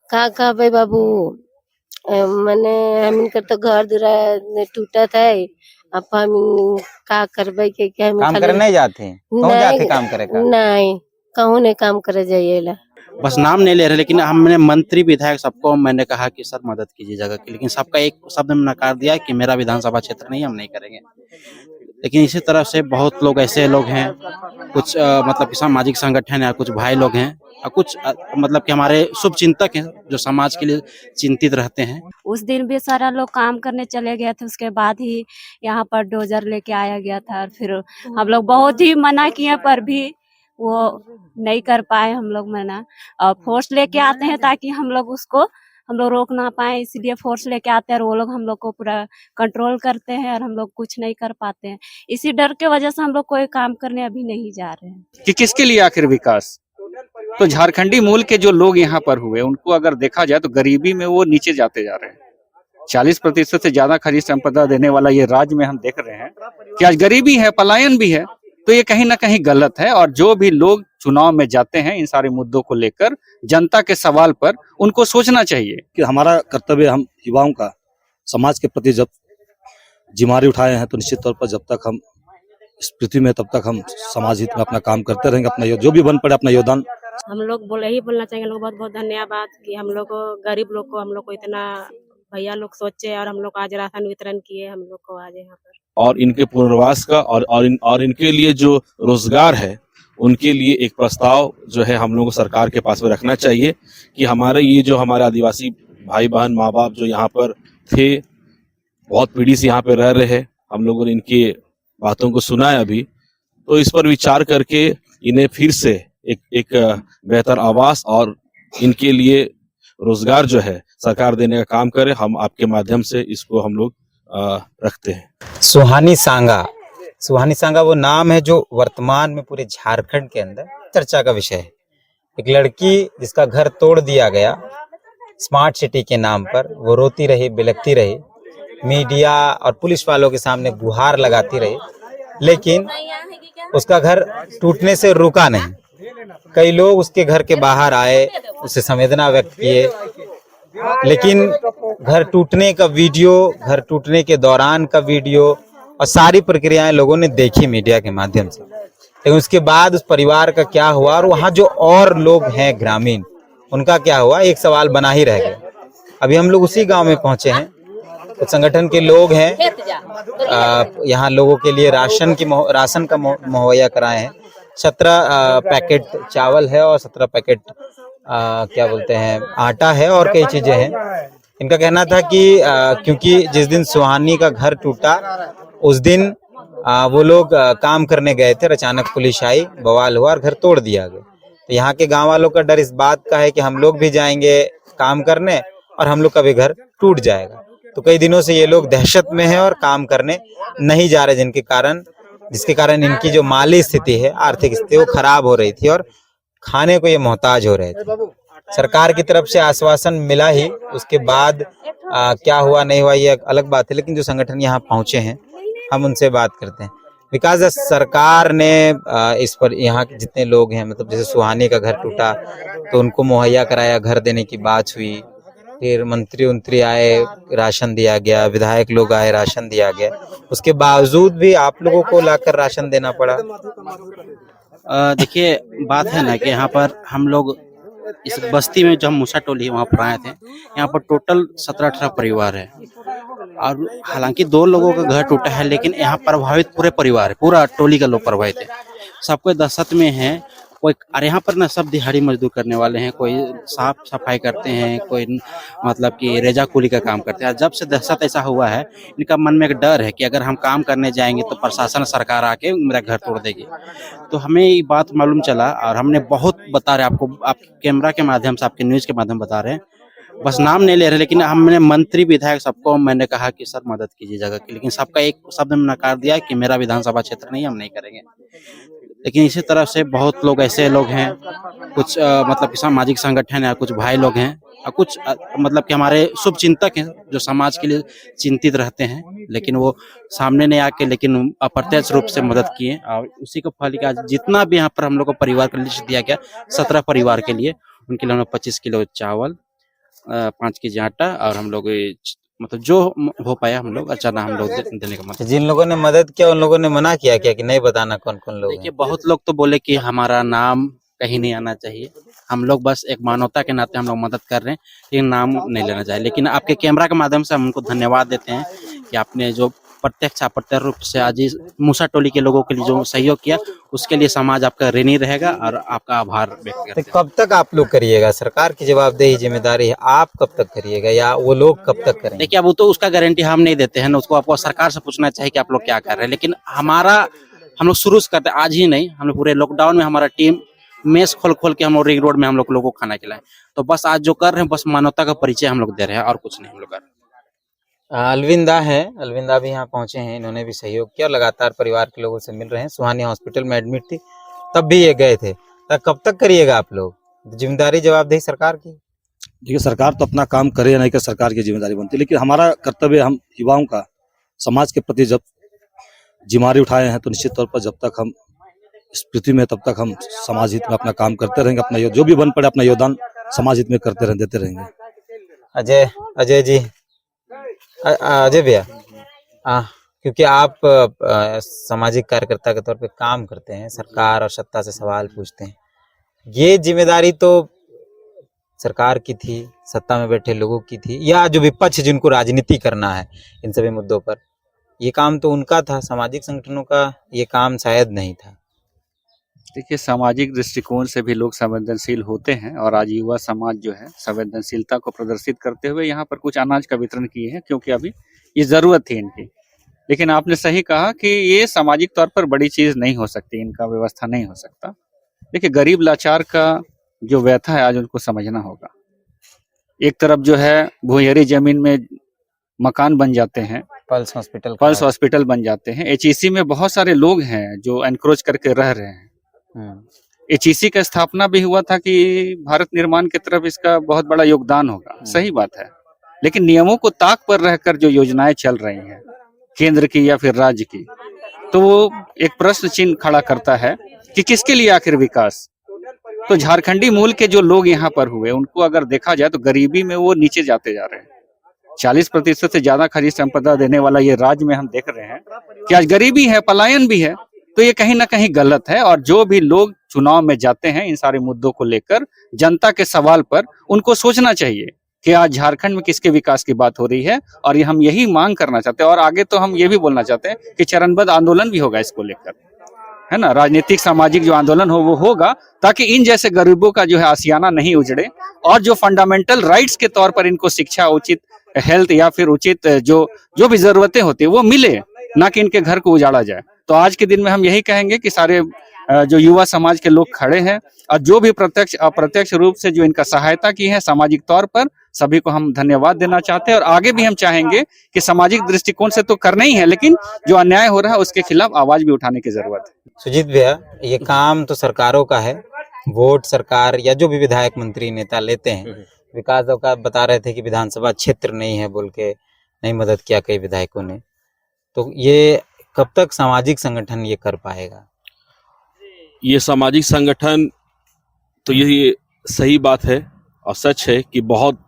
का कहबे बाबू। मने हम तो घर दुरा टूटत है। अब हम का करबे के हम काम करे खाली नहीं जाते? कौन जाते काम करे का? नहीं कहूँ नहीं काम करे जाइएला। बस नाम नहीं ले रहे, लेकिन हमने मंत्री विधायक सबको मैंने कहा कि सर मदद कीजिए जगह की, लेकिन सबका एक शब्द में नकार दिया कि मेरा विधानसभा क्षेत्र नहीं, हम नहीं करेंगे। लेकिन इसी तरह से बहुत लोग ऐसे लोग हैं, कुछ मतलब कि सामाजिक संगठन है, कुछ भाई लोग हैं और कुछ मतलब कि हमारे शुभ चिंतक हैं जो समाज के लिए चिंतित रहते हैं। उस दिन भी सारा लोग काम करने चले गए थे, उसके बाद ही यहाँ पर डोजर लेके आया गया था। और फिर हम लोग बहुत ही मना किए पर भी वो नहीं कर पाए हम लोग मना। और फोर्स लेके आते हैं ताकि हम लोग उसको हम लोग रोक ना पाए, इसलिए फोर्स लेके आते हैं और वो लोग हम लोग को पूरा कंट्रोल करते हैं और हम लोग कुछ नहीं कर पाते हैं। इसी डर के वजह से हम लोग कोई काम करने अभी नहीं जा रहे हैं। कि किसके लिए आखिर विकास? तो झारखंडी मूल के जो लोग यहाँ पर हुए उनको अगर देखा जाए तो गरीबी में वो नीचे जाते जा रहे हैं। 40% से ज्यादा खनिज संपदा देने वाला ये राज्य में हम देख रहे हैं कि आज गरीबी है, पलायन भी है। तो ये कहीं ना कहीं गलत है और जो भी लोग चुनाव में जाते हैं इन सारे मुद्दों को लेकर जनता के सवाल पर उनको सोचना चाहिए कि हमारा कर्तव्य हम युवाओं का समाज के प्रति जब जिम्मेदारी उठाए हैं तो निश्चित तौर पर जब तक हम इस पृथ्वी में तब तक हम समाज हित में अपना काम करते रहेंगे, अपना जो भी बन पड़े अपना योगदान। हम लोग बोलना चाहेंगे लोग बहुत बहुत धन्यवाद कि हम लोग को गरीब लोग को हम लोग को इतना भैया लोग सोचे और हम लोग आज राशन वितरण किए हम लोग को आज यहाँ पर। और इनके पुनर्वास का और इनके लिए जो रोजगार है उनके लिए एक प्रस्ताव जो है हम लोगों को सरकार के पास में रखना चाहिए कि हमारे ये जो हमारे आदिवासी भाई बहन माँ बाप जो यहाँ पर थे, बहुत पीढ़ी से यहाँ पे रह रहे हैं, हम लोगों ने इनकी बातों को सुना है अभी, तो इस पर विचार करके इन्हें फिर से एक बेहतर आवास और इनके लिए रोजगार जो है सरकार देने का काम करे। हम आपके माध्यम से इसको हम लोग रखते हैं। सुहानी सांगा वो नाम है जो वर्तमान में पूरे झारखंड के अंदर चर्चा का विषय है। एक लड़की जिसका घर तोड़ दिया गया स्मार्ट सिटी के नाम पर, वो रोती रही, बिलखती रही, मीडिया और पुलिस वालों के सामने गुहार लगाती रही, लेकिन उसका घर टूटने से रुका नहीं। कई लोग उसके घर के बाहर आए, उसे संवेदना व्यक्त किए, लेकिन घर टूटने का वीडियो, घर टूटने के दौरान का वीडियो और सारी प्रक्रियाएं लोगों ने देखी मीडिया के माध्यम से। लेकिन उसके बाद उस परिवार का क्या हुआ और वहाँ जो और लोग हैं ग्रामीण, उनका क्या हुआ, एक सवाल बना ही रह गया। अभी हम लोग उसी गांव में पहुंचे हैं, कुछ संगठन के लोग हैं, यहाँ लोगों के लिए राशन का मुहैया कराए हैं। 17 पैकेट चावल है और 17 पैकेट क्या बोलते हैं आटा है और कई चीजें हैं। इनका कहना था कि क्योंकि जिस दिन सुहानी का घर टूटा उस दिन वो लोग काम करने गए थे, अचानक पुलिस आई, बवाल हुआ और घर तोड़ दिया गया। तो यहाँ के गांव वालों का डर इस बात का है कि हम लोग भी जाएंगे काम करने और हम लोग का भी घर टूट जाएगा। तो कई दिनों से ये लोग दहशत में हैं और काम करने नहीं जा रहे, जिसके कारण इनकी जो माली स्थिति है, आर्थिक स्थिति, वो खराब हो रही थी और खाने को ये मोहताज हो रहे थे। सरकार की तरफ से आश्वासन मिला ही, उसके बाद क्या हुआ नहीं हुआ ये अलग बात है, लेकिन जो संगठन यहाँ पहुंचे हैं हम उनसे बात करते हैं। विकास सरकार ने इस पर यहाँ के जितने लोग हैं, मतलब जैसे सुहानी का घर टूटा तो उनको मुहैया कराया, घर देने की बात हुई, फिर मंत्री आए, राशन दिया गया, विधायक लोग आए, राशन दिया गया, उसके बावजूद भी आप लोगों को लाकर राशन देना पड़ा। देखिए बात है ना कि यहाँ पर हम लोग इस बस्ती में जो हम मूसा टोली वहाँ पर आए थे, यहाँ पर टोटल 17-18 परिवार है और हालांकि 2 लोगों का घर टूटा है, लेकिन यहाँ प्रभावित पूरे परिवार है, पूरा टोली का लोग प्रभावित है, सबको दहशत में है। कोई और यहाँ पर ना सब दिहाड़ी मजदूर करने वाले हैं, कोई साफ सफाई करते हैं, कोई मतलब कि रेजा कुली का काम करते हैं। जब से दहशत ऐसा हुआ है, इनका मन में एक डर है कि अगर हम काम करने जाएंगे तो प्रशासन सरकार आके मेरा घर तोड़ देगी। तो हमें ये बात मालूम चला और हमने बहुत बता रहे आपको, आप कैमरा के माध्यम से, आपके न्यूज़ के माध्यम बता रहे हैं, बस नाम नहीं ले रहे, लेकिन हमने मंत्री विधायक सबको मैंने कहा कि सर मदद कीजिए जगह की, लेकिन सबका एक शब्द में नकार दिया कि मेरा विधानसभा क्षेत्र नहीं, हम नहीं करेंगे। लेकिन इसी तरह से बहुत लोग ऐसे लोग हैं, कुछ मतलब कि सामाजिक संगठन है, कुछ भाई लोग हैं और कुछ मतलब कि हमारे शुभ चिंतक हैं जो समाज के लिए चिंतित रहते हैं, लेकिन वो सामने नहीं आके लेकिन अप्रत्यक्ष रूप से मदद किए और उसी को फल का जितना भी यहाँ पर हम लोग को परिवार का लिस्ट दिया गया 17 परिवार के लिए, उनके लिए 25 किलो चावल 5 केजी आटा और हम लोग मतलब जो हो पाया हम लोग चना हम लोग देने का मतलब। जिन लोगों ने मदद किया उन लोगों ने मना किया क्या कि नहीं बताना कौन कौन लोग देखिए हैं? बहुत लोग तो बोले कि हमारा नाम कहीं नहीं आना चाहिए। हम लोग बस एक मानवता के नाते हम लोग मदद कर रहे हैं, लेकिन नाम नहीं लेना चाहिए। लेकिन आपके कैमरा के माध्यम से हम उनको धन्यवाद देते हैं कि आपने जो प्रत्यक्ष अप्रत्यक्ष रूप से आज इस मूसा टोली के लोगों के लिए जो सहयोग किया, उसके लिए समाज आपका ऋणी रहेगा और आपका आभार व्यक्त तो करते हैं। कब तक आप लोग करिएगा? सरकार की जवाबदेही जिम्मेदारी है, आप कब तक करिएगा या वो लोग कब तक करेंगे? देखिए अब वो तो उसका गारंटी हम नहीं देते हैं ना, उसको आपको सरकार से पूछना चाहिए कि आप लोग क्या कर रहे हैं। लेकिन हमारा हम लोग शुरू से करते हैं, आज ही नहीं, हम लोग पूरे लॉकडाउन में हमारा टीम मेस खोल के हम लोग रिंग रोड में हम लोगों को खाना खिलाए। तो बस आज जो कर रहे हैं बस मानवता का परिचय हम लोग दे रहे हैं और कुछ नहीं हम लोग कर रहे हैं। अलविंदा है, अलविंदा भी यहाँ पहुंचे हैं, इन्होंने भी सहयोग किया, लगातार परिवार के लोगों से मिल रहे हैं। सुहानी हॉस्पिटल में एडमिट थी, तब भी ये गए थे। तो कब तक करिएगा आप लोग? जिम्मेदारी जवाबदेही सरकार की। देखिए सरकार तो अपना काम करे या नहीं करे, सरकार की जिम्मेदारी बनती है, लेकिन हमारा कर्तव्य हम युवाओं का समाज के प्रति जब जिम्मेदारी उठाए हैं तो निश्चित तौर पर जब तक हम इस पृथ्वी में तब तक हम समाज हित में अपना काम करते रहेंगे। अपना जो भी बन पड़े अपना योगदान समाज हित में करते रहें, देते रहेंगे। अजय जी, अजय भैया, क्योंकि आप सामाजिक कार्यकर्ता के तौर पे काम करते हैं, सरकार और सत्ता से सवाल पूछते हैं, ये जिम्मेदारी तो सरकार की थी, सत्ता में बैठे लोगों की थी, या जो विपक्ष जिनको राजनीति करना है इन सभी मुद्दों पर, ये काम तो उनका था। सामाजिक संगठनों का ये काम शायद नहीं था। देखिए सामाजिक दृष्टिकोण से भी लोग संवेदनशील होते हैं और आज युवा समाज जो है संवेदनशीलता को प्रदर्शित करते हुए यहाँ पर कुछ अनाज का वितरण किए हैं, क्योंकि अभी ये जरूरत थी इनकी। लेकिन आपने सही कहा कि ये सामाजिक तौर पर बड़ी चीज नहीं हो सकती, इनका व्यवस्था नहीं हो सकता। देखिए गरीब लाचार का जो व्यथा है आज उनको समझना होगा। एक तरफ जो है भुइंरी जमीन में मकान बन जाते हैं, पल्स हॉस्पिटल बन जाते हैं। एचईसी में बहुत सारे लोग हैं जो एनक्रोच करके रह रहे हैं। एचईसी का स्थापना भी हुआ था कि भारत निर्माण की तरफ इसका बहुत बड़ा योगदान होगा, सही बात है। लेकिन नियमों को ताक पर रहकर जो योजनाएं चल रही हैं केंद्र की या फिर राज्य की, तो वो एक प्रश्न चिन्ह खड़ा करता है कि किसके लिए आखिर विकास। तो झारखंडी मूल के जो लोग यहाँ पर हुए उनको अगर देखा जाए तो गरीबी में वो नीचे जाते जा रहे हैं। 40% से ज्यादा खनिज संपदा देने वाला ये राज्य में हम देख रहे हैं कि आज गरीबी है, पलायन भी है। तो ये कहीं ना कहीं गलत है। और जो भी लोग चुनाव में जाते हैं इन सारे मुद्दों को लेकर जनता के सवाल पर, उनको सोचना चाहिए कि आज झारखंड में किसके विकास की बात हो रही है। और ये हम यही मांग करना चाहते हैं। और आगे तो हम ये भी बोलना चाहते हैं कि चरणबद्ध आंदोलन भी होगा इसको लेकर, है ना। राजनीतिक सामाजिक जो आंदोलन हो वो होगा, ताकि इन जैसे गरीबों का जो है आशियाना नहीं उजड़े और जो फंडामेंटल राइट्स के तौर पर इनको शिक्षा, उचित हेल्थ या फिर उचित जो भी जरूरतें होती है वो मिले, ना कि इनके घर को उजाड़ा जाए। तो आज के दिन में हम यही कहेंगे कि सारे जो युवा समाज के लोग खड़े हैं और जो भी प्रत्यक्ष अप्रत्यक्ष रूप से जो इनका सहायता की है सामाजिक तौर पर, सभी को हम धन्यवाद देना चाहते हैं। और आगे भी हम चाहेंगे कि सामाजिक दृष्टिकोण से तो करना ही है, लेकिन जो अन्याय हो रहा है उसके खिलाफ आवाज भी उठाने की जरूरत है। सुजीत भैया, ये काम तो सरकारों का है, वोट सरकार या जो भी विधायक मंत्री नेता लेते हैं। विकास का बता रहे थे कि विधानसभा क्षेत्र नहीं है बोल के नहीं मदद किया कई विधायकों ने। तो ये कब तक सामाजिक संगठन ये कर पाएगा? ये सामाजिक संगठन तो ये सही बात है और सच है कि बहुत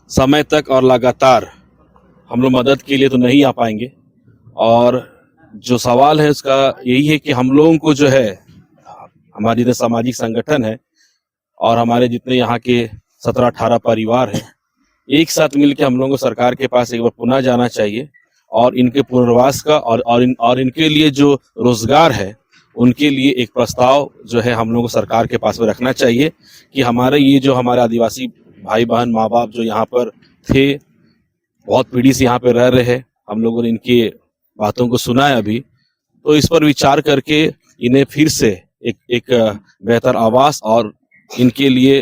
समय तक और लगातार हम लोग मदद के लिए तो नहीं आ पाएंगे। और जो सवाल है उसका यही है कि हम लोगों को जो है, हमारी जो सामाजिक संगठन है और हमारे जितने यहाँ के 17-18 परिवार हैं, एक साथ मिलकर हम लोगों को सरकार के पास एक बार पुनः जाना चाहिए और इनके पुनर्वास का और इनके लिए जो रोजगार है उनके लिए एक प्रस्ताव जो है हम लोगों को सरकार के पास में रखना चाहिए कि हमारे ये जो हमारे आदिवासी भाई बहन माँ बाप जो यहाँ पर थे, बहुत पीढ़ी से यहाँ पे रह रहे हैं, हम लोगों ने इनकी बातों को सुना है अभी, तो इस पर विचार करके इन्हें फिर से एक बेहतर आवास और इनके लिए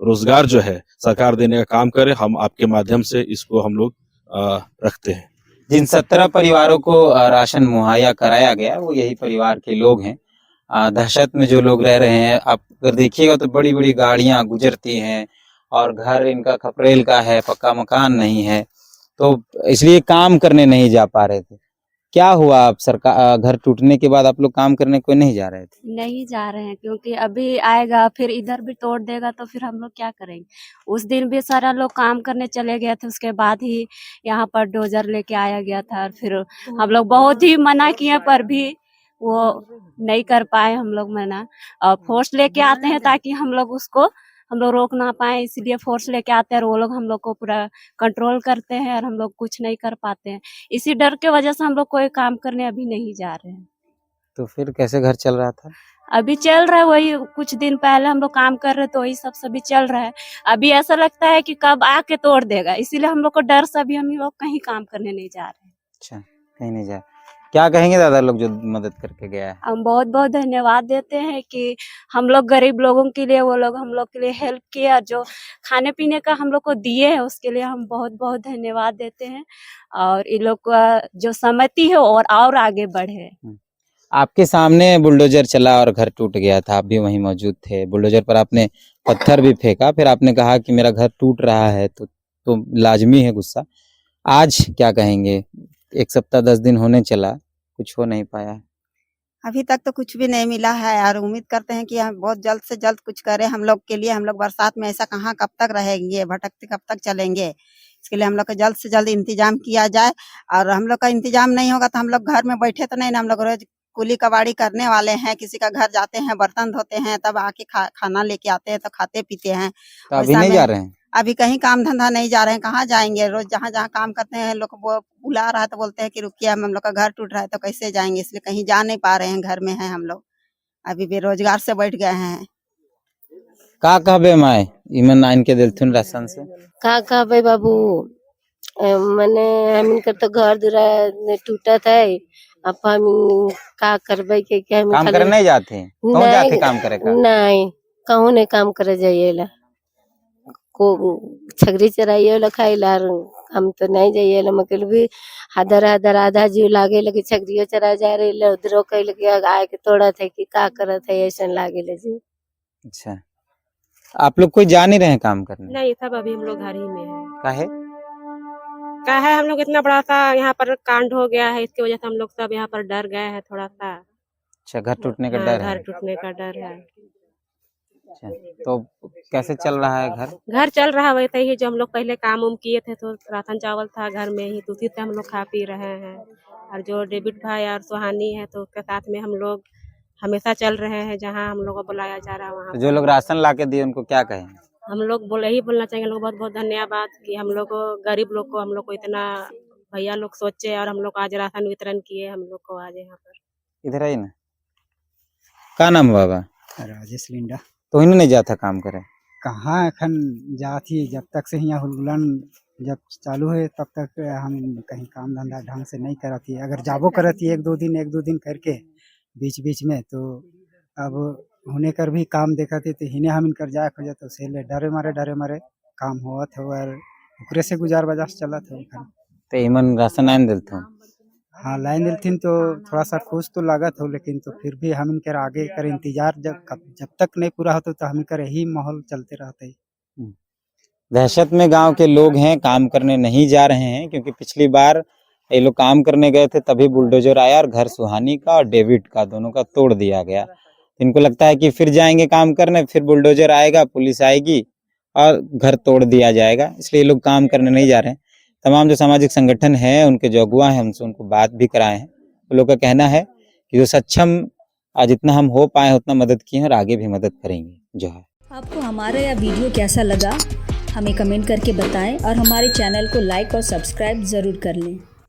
रोजगार जो है सरकार देने का काम करे। हम आपके माध्यम से इसको हम लोग रखते हैं। जिन 17 परिवारों को राशन मुहैया कराया गया वो यही परिवार के लोग हैं। दहशत में जो लोग रह रहे हैं, आप अगर देखिएगा तो बड़ी बड़ी गाड़ियां गुजरती हैं और घर इनका खपरेल का है, पक्का मकान नहीं है, तो इसलिए काम करने नहीं जा पा रहे थे। क्या हुआ? आप सरकार घर टूटने के बाद आप लोग काम करने कोई नहीं जा रहे थे? नहीं जा रहे हैं क्योंकि अभी आएगा फिर इधर भी तोड़ देगा तो फिर हम लोग क्या करेंगे। उस दिन भी सारा लोग काम करने चले गए थे, उसके बाद ही यहाँ पर डोजर लेके आया गया था और फिर हम लोग बहुत ही मना किए पर भी वो नहीं कर पाए हम लोग मना। और फोर्स लेके आते हैं ताकि हम लोग रोक ना पाए, इसलिए फोर्स लेके आते हैं और वो लोग हम लोग को पूरा कंट्रोल करते हैं और हम लोग कुछ नहीं कर पाते हैं। इसी डर के वजह से हम लोग कोई काम करने अभी नहीं जा रहे हैं। तो फिर कैसे घर चल रहा था? अभी चल रहा है, वही कुछ दिन पहले हम लोग काम कर रहे तो वही सब सभी चल रहा है। अभी ऐसा लगता है कि कब आके तोड़ देगा, इसीलिए हम लोग को डर से अभी हम लोग कहीं काम करने नहीं जा रहे हैं। अच्छा, कहीं नहीं जा। क्या कहेंगे दादा लोग जो मदद करके गया है? हम बहुत बहुत धन्यवाद देते हैं कि हम लोग गरीब लोगों के लिए वो लोग हम लोग के लिए हेल्प किए और जो खाने पीने का हम लोग को दिए है उसके लिए हम बहुत बहुत धन्यवाद देते हैं। और ये लोग का जो सहमति है और आगे बढ़े। आपके सामने बुलडोजर चला और घर टूट गया था, आप भी वहीं मौजूद थे। बुलडोजर पर आपने पत्थर भी फेंका, फिर आपने कहा कि मेरा घर टूट रहा है तो लाजमी है गुस्सा। आज क्या कहेंगे? 1 सप्ताह 10 दिन होने चला, कुछ हो नहीं पाया। अभी तक तो कुछ भी नहीं मिला है और उम्मीद करते हैं कि हम बहुत जल्द से जल्द कुछ करें हम लोग के लिए। हम लोग बरसात में ऐसा कहाँ कब तक रहेंगे, भटकते कब तक चलेंगे। इसके लिए हम लोग का जल्द से जल्द इंतजाम किया जाए। और हम लोग का इंतजाम नहीं होगा तो हम लोग घर में बैठे तो नहीं ना, हम लोग रोज कुली कबाड़ी करने वाले हैं। किसी का घर जाते हैं, बर्तन धोते हैं, तब आके खाना लेके आते हैं तो खाते पीते हैं। तो अभी नहीं जा रहे हैं? अभी कहीं काम धंधा नहीं जा रहे हैं, कहाँ जाएंगे। रोज जहाँ जहाँ काम करते हैं लोग वो बुला रहा है तो बोलते हैं कि रुकिए हम लोग का घर टूट रहा है तो कैसे जाएंगे, इसलिए कहीं जा नहीं पा रहे हैं। घर में हैं हम लोग, अभी बेरोजगार से बैठ गए हैं। का कहबे माय इमन नाइन के दिलथुन राशन से का कहबे बाबू, मने हम कर तो घर दुरा टूटत है। अब हम का करबे के हम काम खाली- करने नहीं जाते? कौन नहीं, जाते काम करे का? नहीं कहूँ नहीं काम करे जाइएला, को छगरी चराइए ला खाइला। हम तो नहीं जाइए मतलब भी हदर हदर आधा जीव लागे लगे, छगरियो चरा जा रही उधरो कह लगे आए के तोड़ा थे कि का करत है, ऐसा लागे लगे। अच्छा, आप लोग कोई जा नहीं रहे हैं काम करने? नहीं, सब अभी हम लोग घर ही में है। काहे? क्या है, हम लोग इतना बड़ा सा यहाँ पर कांड हो गया है, इसकी वजह से हम लोग सब यहाँ पर डर गए हैं थोड़ा सा। अच्छा, घर टूटने का हाँ, डर घर है। टूटने का डर है। अच्छा, तो कैसे चल रहा है घर? घर चल रहा है वैसे ही जो हम लोग पहले काम उम किए थे, तो राशन चावल था घर में ही, तो उसी से हम लोग खा पी रहे हैं। और जो डेविड भाई और सुहानी है तो उसके साथ में हम लोग हमेशा चल रहे हैं, जहाँ हम लोग को बुलाया जा रहा है वहाँ तो जो लोग राशन ला के दिए उनको क्या कहेंगे? हम लोग यही बोलना चाहेंगे लोग बहुत बहुत धन्यवाद कि हम लोग को गरीब लोग को हम लोग को इतना भैया लोग सोचे और हम लोग आज राशन वितरण किए हम लोग को आज यहाँ पर। इधर आई ना, का नाम है बाबा? राजेश लिंडा। तो इन्होंने नहीं जाता काम करे? कहाँ एखन जाती, जब तक से यहाँ हुलगुलन जब चालू है तब तक हम कहीं काम धंधा ढंग से नहीं करती। अगर जाबो करती एक दो दिन करके बीच बीच में, तो अब होने कर भी काम देखा थे तो हिने हम इनकर जाए खोजे तो से डरे मारे काम हुआ था और ओकरे से गुजार बजा से चला था। तो इमन राशन आन दिलथुन? हाँ, लाइन दिलथिन तो थोड़ा सा खुश तो लागत हो, लेकिन तो फिर भी हम इनकर आगे कर इंतजार जब तक नहीं पूरा होता तो हम इनकर यही माहौल चलते रहते। दहशत में गांव के लोग हैं, काम करने नहीं जा रहे हैं क्योंकि पिछली बार ये लोग काम करने गए थे तभी बुलडोजर आया और घर सुहानी का और डेविड का दोनों का तोड़ दिया गया। इनको लगता है कि फिर जाएंगे काम करने, फिर बुलडोजर आएगा, पुलिस आएगी और घर तोड़ दिया जाएगा, इसलिए ये लोग काम करने नहीं जा रहे हैं। तमाम जो सामाजिक संगठन है, उनके जो अगुआ हैं, हमसे उनको बात भी कराए हैं। वो लोग का कहना है कि जो सक्षम जितना हम हो पाए उतना मदद किए और आगे भी मदद करेंगे जो है। आपको हमारा यह वीडियो कैसा लगा हमें कमेंट करके बताएं और हमारे चैनल को लाइक और सब्सक्राइब ज़रूर कर लें।